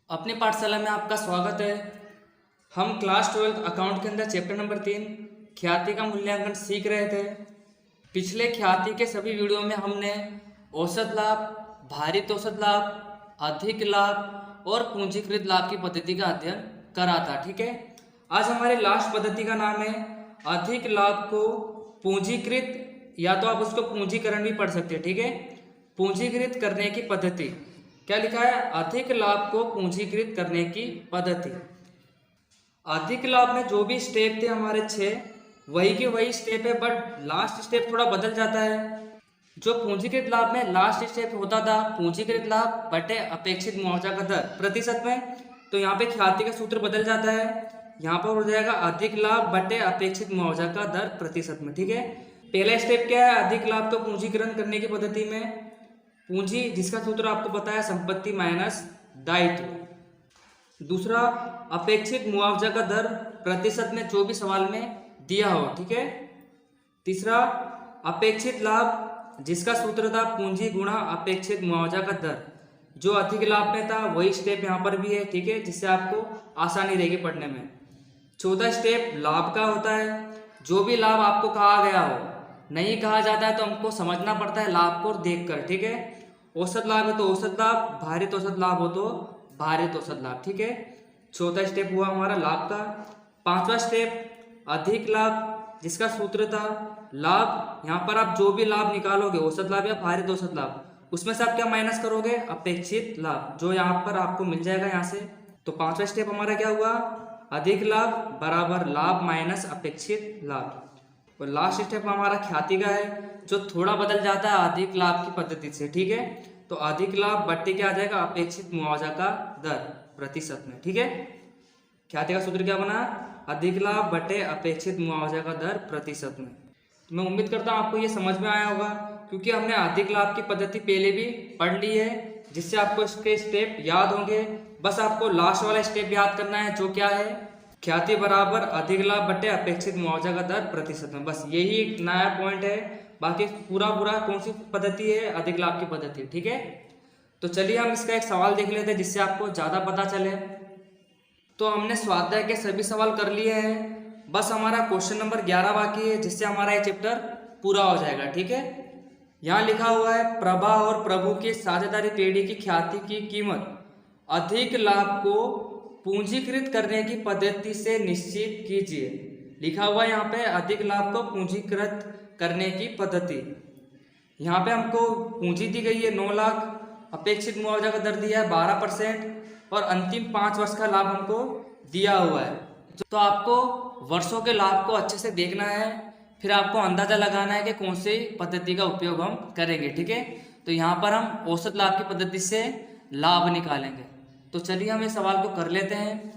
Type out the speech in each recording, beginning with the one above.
अपनी पाठशाला में आपका स्वागत है। हम क्लास 12 अकाउंट के अंदर चैप्टर नंबर 3 ख्याति का मूल्यांकन सीख रहे थे। पिछले ख्याति के सभी वीडियो में हमने औसत लाभ, भारित औसत लाभ, अधिक लाभ और पूंजीकृत लाभ की पद्धति का अध्ययन करा था। ठीक है, आज हमारे लास्ट पद्धति का नाम है अधिक लाभ को पूंजीकृत, या तो आप उसको पूंजीकरण भी पढ़ सकते हैं। ठीक है, पूंजीकृत करने की पद्धति। क्या लिखा है? अधिक लाभ को पूंजीकृत करने की पद्धति। अधिक लाभ में जो भी स्टेप थे हमारे 6, वही के वही स्टेप है, बट लास्ट स्टेप थोड़ा बदल जाता है। जो पूंजीकृत लाभ में लास्ट स्टेप होता था पूंजीकृत लाभ बटे अपेक्षित मुआवजा का दर प्रतिशत में, तो यहाँ पे ख्याति का सूत्र बदल जाता है। यहाँ पर हो जाएगा अधिक लाभ बटे अपेक्षित मुआवजा का दर प्रतिशत में। ठीक है, पहला स्टेप क्या है? अधिक लाभ को पूंजीकरण करने की पद्धति में पूंजी, जिसका सूत्र आपको पता है संपत्ति माइनस दायित्व। दूसरा, अपेक्षित मुआवजा का दर प्रतिशत में जो भी सवाल में दिया हो। ठीक है। तीसरा, अपेक्षित लाभ, जिसका सूत्र था पूंजी गुणा अपेक्षित मुआवजा का दर। जो अधिक लाभ में था वही स्टेप यहाँ पर भी है। ठीक है, जिससे आपको आसानी रहेगी पढ़ने में। चौथा स्टेप लाभ का होता है। जो भी लाभ आपको कहा गया हो, नहीं कहा जाता है तो हमको समझना पड़ता है लाभ को देखकर। ठीक है, औसत लाभ है तो औसत लाभ, भारित औसत लाभ हो तो भारित औसत लाभ। ठीक है, चौथा स्टेप हुआ हमारा लाभ का। पांचवा स्टेप अधिक लाभ, जिसका सूत्र था लाभ। यहाँ पर आप जो भी लाभ निकालोगे, औसत लाभ या भारित औसत लाभ, उसमें से आप क्या माइनस करोगे? अपेक्षित लाभ, जो यहाँ पर आपको मिल जाएगा यहाँ से। तो पांचवा स्टेप हमारा क्या हुआ? अधिक लाभ बराबर लाभ माइनस अपेक्षित लाभ। और लास्ट स्टेप हमारा ख्याति का है, जो थोड़ा बदल जाता है अधिक लाभ की पद्धति से। ठीक है, तो अधिक लाभ बट्टे क्या आ जाएगा? अपेक्षित मुआवजा का दर प्रतिशत में। ठीक है, ख्याति का सूत्र क्या बना? अधिक लाभ बटे अपेक्षित मुआवजा का दर प्रतिशत में। तो मैं उम्मीद करता हूँ आपको ये समझ में आया होगा, क्योंकि हमने अधिक लाभ की पद्धति पहले भी पढ़ ली है, जिससे आपको इसके स्टेप याद होंगे। बस आपको लास्ट वाला स्टेप याद करना है, जो क्या है? ख्याति बराबर अधिक लाभ बटे अपेक्षित मुआवजा का दर प्रतिशत में। बस यही एक नया पॉइंट है, बाकी पूरा कौन सी पद्धति है? अधिक लाभ की पद्धति। ठीक है, तो चलिए हम इसका एक सवाल देख लेते हैं, जिससे आपको ज़्यादा पता चले। तो हमने स्वाध्याय के सभी सवाल कर लिए हैं, बस हमारा क्वेश्चन नंबर 11 बाकी है, जिससे हमारा ये चैप्टर पूरा हो जाएगा। ठीक है, यहाँ लिखा हुआ है प्रभा और प्रभु की साझेदारी पेढ़ी की ख्याति की कीमत अधिक लाभ को पूंजीकृत करने की पद्धति से निश्चित कीजिए। लिखा हुआ है यहाँ पे अधिक लाभ को पूंजीकृत करने की पद्धति। यहाँ पे हमको पूंजी दी गई है 9 लाख, अपेक्षित मुआवजा का दर दिया है 12% और अंतिम 5 वर्ष का लाभ हमको दिया हुआ है। तो आपको वर्षों के लाभ को अच्छे से देखना है, फिर आपको अंदाजा लगाना है कि कौन सी पद्धति का उपयोग हम करेंगे। ठीक है, तो यहाँ पर हम औसत लाभ की पद्धति से लाभ निकालेंगे। तो चलिए हम इस सवाल को कर लेते हैं।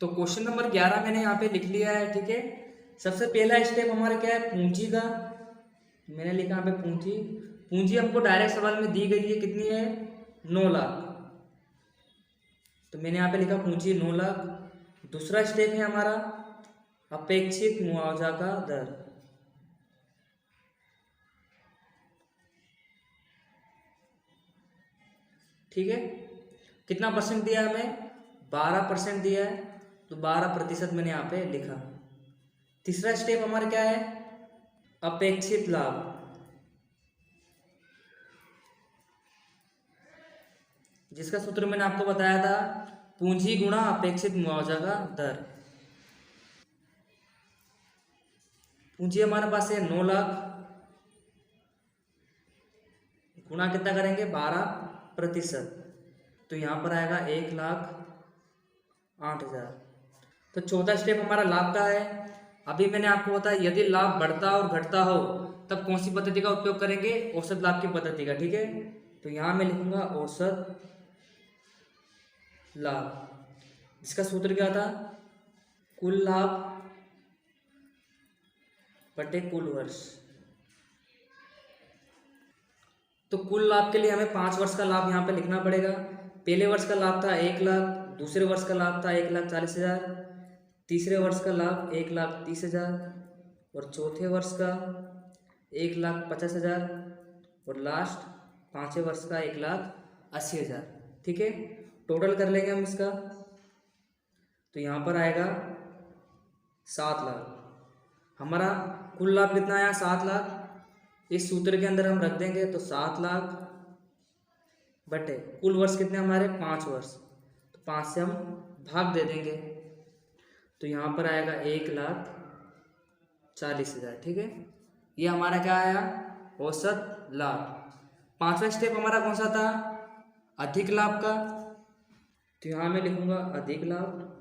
तो क्वेश्चन नंबर 11 मैंने यहाँ पे लिख लिया है। ठीक है, सबसे पहला स्टेप हमारा क्या है? पूंजी का। मैंने लिखा यहाँ पे पूंजी हमको डायरेक्ट सवाल में दी गई है, कितनी है? 9 लाख। तो मैंने यहाँ पे लिखा पूंजी 9 लाख। दूसरा स्टेप है हमारा अपेक्षित मुआवजा का दर। ठीक है, कितना परसेंट दिया है हमें? 12% दिया है, तो 12% मैंने यहाँ पे लिखा। तीसरा स्टेप हमारा क्या है? अपेक्षित लाभ। जिसका सूत्र मैंने आपको बताया था पूंजी गुणा अपेक्षित मुआवजा का दर। पूंजी हमारे पास है 9 लाख, गुणा कितना करेंगे? 12%, तो यहाँ पर आएगा 1,08,000। तो चौथा स्टेप हमारा लाभ का है। अभी मैंने आपको बताया यदि लाभ बढ़ता और घटता हो तब कौन सी पद्धति का उपयोग करेंगे? औसत लाभ की पद्धति का। ठीक है, तो यहाँ मैं लिखूंगा औसत लाभ। इसका सूत्र क्या था? कुल लाभ बटे कुल वर्ष। तो कुल लाभ के लिए हमें 5 वर्ष का लाभ यहाँ पे लिखना पड़ेगा। पहले वर्ष का लाभ था 1 लाख, दूसरे वर्ष का लाभ था 1,40,000, तीसरे वर्ष का लाभ 1,30,000 और चौथे वर्ष का 1,50,000 और लास्ट 5वें वर्ष का 1,80,000। ठीक है, टोटल कर लेंगे हम इसका, तो यहाँ पर आएगा 7 लाख। हमारा कुल लाभ कितना आया? 7 लाख। इस सूत्र के अंदर हम रख देंगे, तो 7 लाख बटे कुल वर्ष कितने हमारे? 5 वर्ष, तो 5 से हम भाग दे देंगे, तो यहाँ पर आएगा 1,40,000। ठीक है, ये हमारा क्या आया? औसत लाभ। 5वां स्टेप हमारा कौन सा था? अधिक लाभ का, तो यहाँ मैं लिखूंगा अधिक लाभ,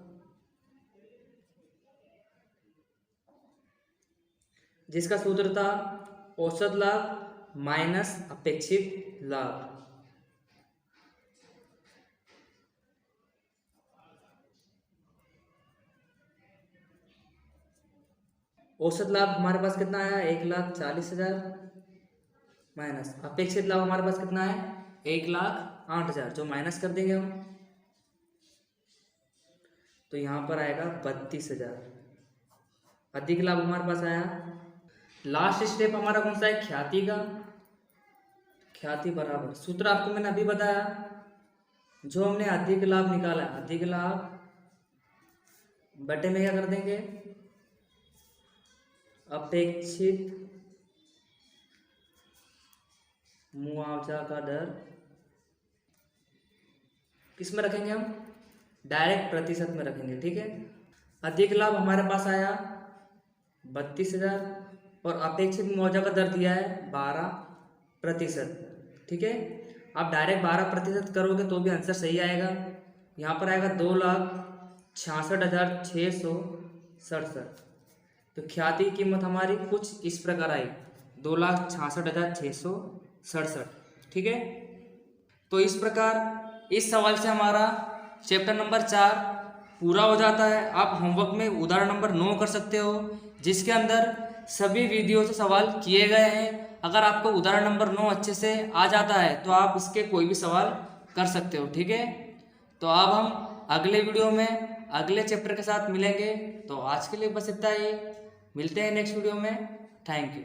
जिसका सूत्र था औसत लाभ माइनस अपेक्षित लाभ। औसत लाभ हमारे पास कितना आया? 1,40,000 माइनस अपेक्षित लाभ हमारे पास कितना है? 1,08,000, जो माइनस कर देंगे हम, तो यहाँ पर आएगा 32,000। अधिक लाभ हमारे पास आया। लास्ट स्टेप हमारा कौन सा है? ख्याति का। ख्याति बराबर सूत्र आपको मैंने अभी बताया, जो हमने अधिक लाभ निकाला, अधिक लाभ बटे में क्या कर देंगे? अपेक्षित मुआवजा का दर। किस में रखेंगे हम? डायरेक्ट प्रतिशत में रखेंगे। ठीक है, अधिक लाभ हमारे पास आया 32,000 और अपेक्षित मुआवजा का दर दिया है 12%। ठीक है, आप डायरेक्ट 12% करोगे तो भी आंसर सही आएगा। यहाँ पर आएगा 2,66,667। तो ख्याति की कीमत हमारी कुछ इस प्रकार आई, 2,66,667। ठीक है, तो इस प्रकार इस सवाल से हमारा चैप्टर नंबर 4 पूरा हो जाता है। आप होमवर्क में उदाहरण नंबर 9 कर सकते हो, जिसके अंदर सभी वीडियो से सवाल किए गए हैं। अगर आपको उदाहरण नंबर 9 अच्छे से आ जाता है तो आप इसके कोई भी सवाल कर सकते हो। ठीक है, तो अब हम अगले वीडियो में अगले चैप्टर के साथ मिलेंगे। तो आज के लिए बस इतना ही, मिलते हैं नेक्स्ट वीडियो में। Thank you.